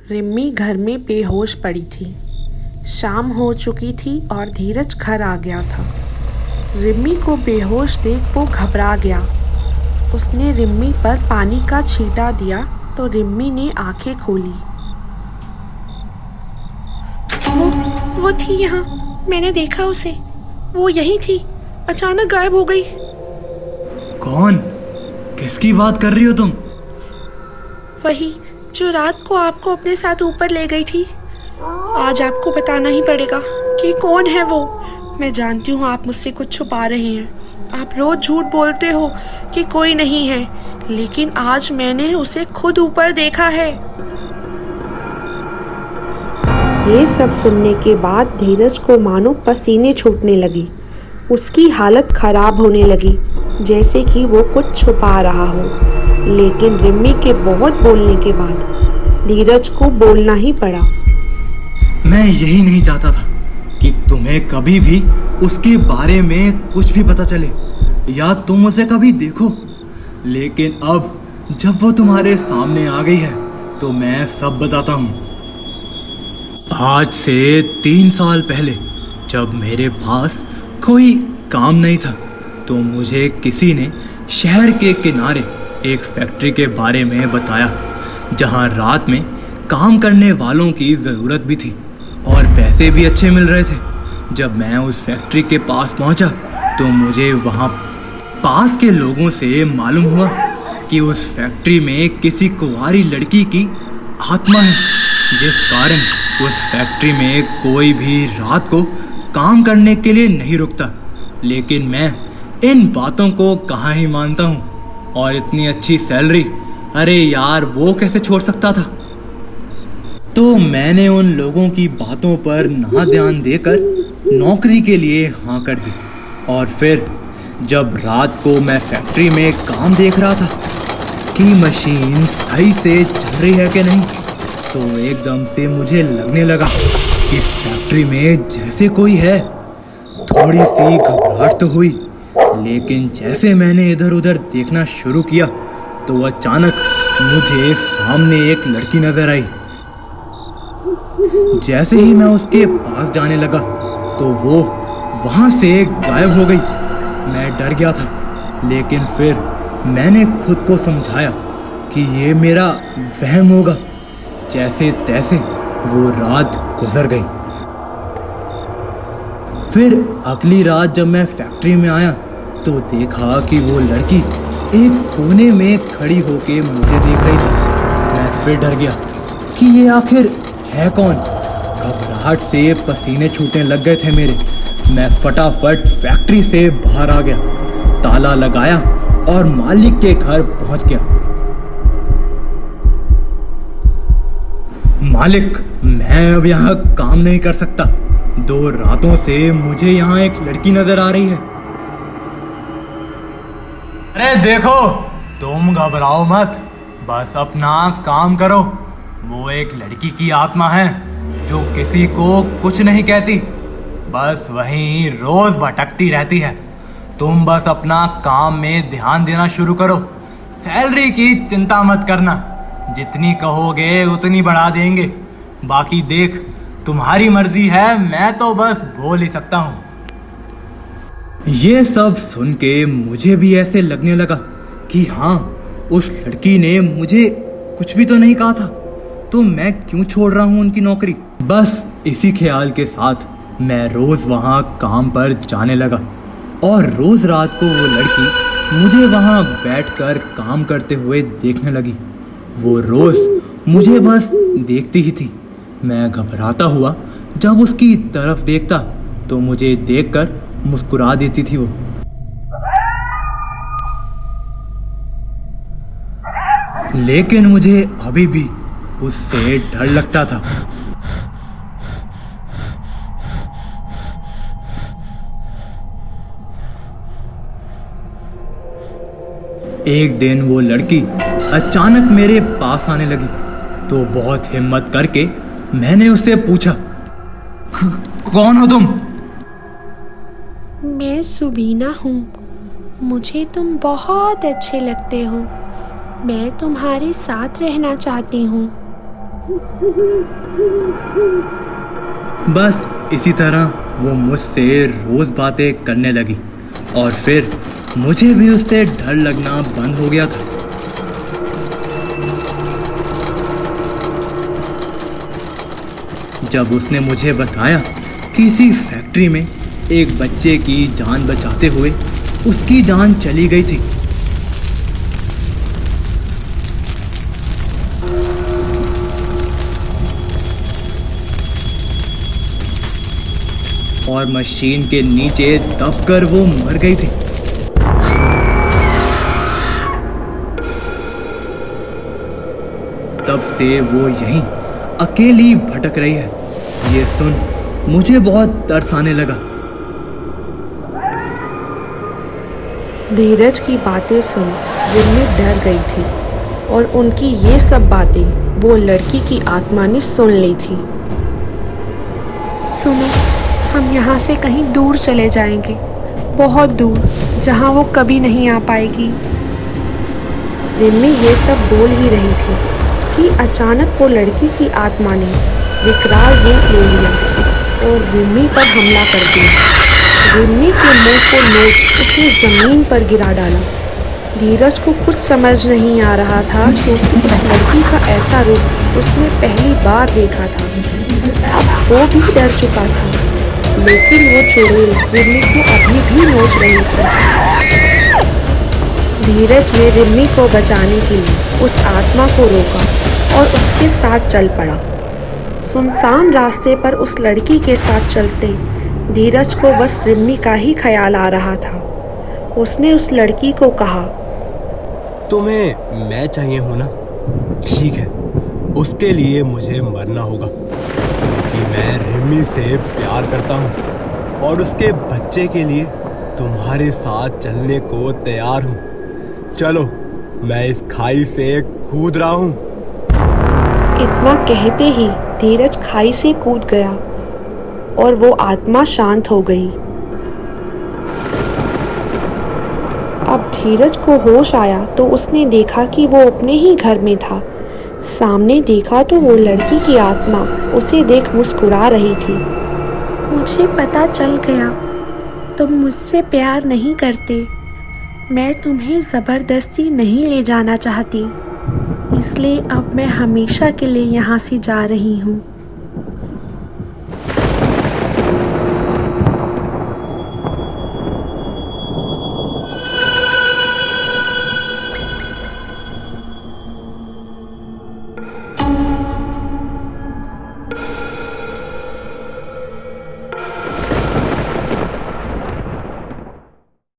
रिम्मी घर में बेहोश पड़ी थी। शाम हो चुकी थी और धीरज घर आ गया था। रिम्मी को बेहोश देख वो घबरा गया। उसने रिम्मी पर पानी का छींटा दिया तो रिम्मी ने आंखें खोली। वो थी यहाँ, मैंने देखा उसे। वो यही थी, अचानक गायब हो गई। कौन? किसकी बात कर रही हो तुम? वही जो रात को आपको अपने साथ ऊपर ले गई थी। आज आपको बताना ही पड़ेगा कि कौन है वो। मैं जानती हूँ आप मुझसे कुछ छुपा रहे हैं। आप रोज झूठ बोलते हो कि कोई नहीं है, लेकिन आज मैंने उसे खुद ऊपर देखा है। ये सब सुनने के बाद धीरज को मानो पसीने छूटने लगी। उसकी हालत खराब होने लगी, जैसे कि वो कुछ छुपा रहा हो। लेकिन रिम्मी के बहुत बोलने के बाद धीरज को बोलना ही पड़ा। मैं यही नहीं चाहता था कि तुम्हें कभी भी उसके बारे में कुछ भी पता चले या तुम उसे कभी देखो। लेकिन अब जब वो तुम्हारे सामने आ गई है तो मैं सब बताता हूँ। आज से 3 साल पहले जब मेरे पास कोई काम नहीं था तो मुझे किसी ने शहर के किनारे एक फैक्ट्री के बारे में बताया, जहां रात में काम करने वालों की ज़रूरत भी थी और पैसे भी अच्छे मिल रहे थे। जब मैं उस फैक्ट्री के पास पहुंचा तो मुझे वहां पास के लोगों से मालूम हुआ कि उस फैक्ट्री में किसी कुंवारी लड़की की आत्मा है, जिस कारण उस फैक्ट्री में कोई भी रात को काम करने के लिए नहीं रुकता। लेकिन मैं इन बातों को कहाँ ही मानता हूँ, और इतनी अच्छी सैलरी, अरे यार वो कैसे छोड़ सकता था। तो मैंने उन लोगों की बातों पर ना ध्यान देकर नौकरी के लिए हाँ कर दी। और फिर जब रात को मैं फैक्ट्री में काम देख रहा था कि मशीन सही से चल रही है कि नहीं, तो एकदम से मुझे लगने लगा कि फैक्ट्री में जैसे कोई है। थोड़ी सी घबराहट तो हुई, लेकिन जैसे मैंने इधर उधर देखना शुरू किया तो अचानक मुझे सामने एक लड़की नजर आई। जैसे ही मैं उसके पास जाने लगा तो वो वहां से गायब हो गई। मैं डर गया था, लेकिन फिर मैंने खुद को समझाया कि ये मेरा वहम होगा। जैसे तैसे वो रात गुजर गई। फिर अगली रात जब मैं फैक्ट्री में आया तो देखा कि वो लड़की एक कोने में खड़ी होके मुझे देख रही थी। मैं फिर डर गया कि ये आखिर है कौन। घबराहट से पसीने छूटने लग गए थे मेरे। मैं फटाफट फैक्ट्री से बाहर आ गया, ताला लगाया और मालिक के घर पहुंच गया। मालिक, मैं अब यहाँ काम नहीं कर सकता। 2 रातों से मुझे यहाँ एक लड़की नजर आ रही है। अरे देखो, तुम घबराओ मत, बस अपना काम करो। वो एक लड़की की आत्मा है जो किसी को कुछ नहीं कहती, बस वहीं रोज भटकती रहती है। तुम बस अपना काम में ध्यान देना शुरू करो। सैलरी की चिंता मत करना, जितनी कहोगे उतनी बढ़ा देंगे। बाकी देख, तुम्हारी मर्जी है, मैं तो बस बोल ही सकता हूँ। ये सब सुन के मुझे भी ऐसे लगने लगा कि हाँ, उस लड़की ने मुझे कुछ भी तो नहीं कहा था, तो मैं क्यों छोड़ रहा हूँ उनकी नौकरी। बस इसी ख्याल के साथ मैं रोज वहाँ काम पर जाने लगा और रोज रात को वो लड़की मुझे वहाँ बैठकर काम करते हुए देखने लगी। वो रोज मुझे बस देखती ही थी। मैं घबराता हुआ जब उसकी तरफ देखता तो मुझे देखकर मुस्कुरा देती थी वो। लेकिन मुझे अभी भी उससे डर लगता था। एक दिन वो लड़की अचानक मेरे पास आने लगी तो बहुत हिम्मत करके मैंने उससे पूछा, कौन हो तुम? मैं सुबीना हूँ। मुझे तुम बहुत अच्छे लगते हो। मैं तुम्हारे साथ रहना चाहती हूँ। बस इसी तरह वो मुझसे रोज बातें करने लगी और फिर मुझे भी उससे डर लगना बंद हो गया था। जब उसने मुझे बताया कि इसी फैक्ट्री में एक बच्चे की जान बचाते हुए उसकी जान चली गई थी, और मशीन के नीचे दबकर वो मर गई थी, तब से वो यहीं अकेली भटक रही है। ये सुन मुझे बहुत तरस आने लगा। धीरज की बातें सुन रिम्मी डर गई थी और उनकी ये सब बातें वो लड़की की आत्मा ने सुन ली थी। सुनो, हम यहाँ से कहीं दूर चले जाएंगे, बहुत दूर, जहाँ वो कभी नहीं आ पाएगी। रिम्मी ये सब बोल ही रही थी कि अचानक वो लड़की की आत्मा ने विकराल रूप ले लिया और रिम्मी पर हमला कर दिया। रिम्मी के मुंह को नोच उसने ज़मीन पर गिरा डाला। धीरज को कुछ समझ नहीं आ रहा था क्योंकि उस लड़की का ऐसा रूप उसने पहली बार देखा था। अब वो भी डर चुका था, लेकिन वो चुड़ैल रिम्मी को अभी भी नोच रही थी। धीरज ने रिम्मी को बचाने के लिए उस आत्मा को रोका और उसके साथ चल पड़ा। सुनसान रास्ते पर उस लड़की के साथ चलते धीरज को बस रिम्मी का ही ख्याल आ रहा था। उसने उस लड़की को कहा, तुम्हें मैं चाहिए हूं ना? ठीक है, उसके लिए मुझे मरना होगा क्योंकि मैं रिम्मी से प्यार करता हूं और उसके बच्चे के लिए तुम्हारे साथ चलने को तैयार हूं। चलो, मैं इस खाई से कूद रहा हूं। इतना कहते ही धीरज खाई से कूद गया और वो आत्मा शांत हो गई। अब धीरज को होश आया तो उसने देखा कि वो अपने ही घर में था। सामने देखा तो वो लड़की की आत्मा उसे देख मुस्कुरा रही थी। मुझे पता चल गया, तुम मुझसे प्यार नहीं करते। मैं तुम्हें ज़बरदस्ती नहीं ले जाना चाहती, इसलिए अब मैं हमेशा के लिए यहाँ से जा रही हूँ।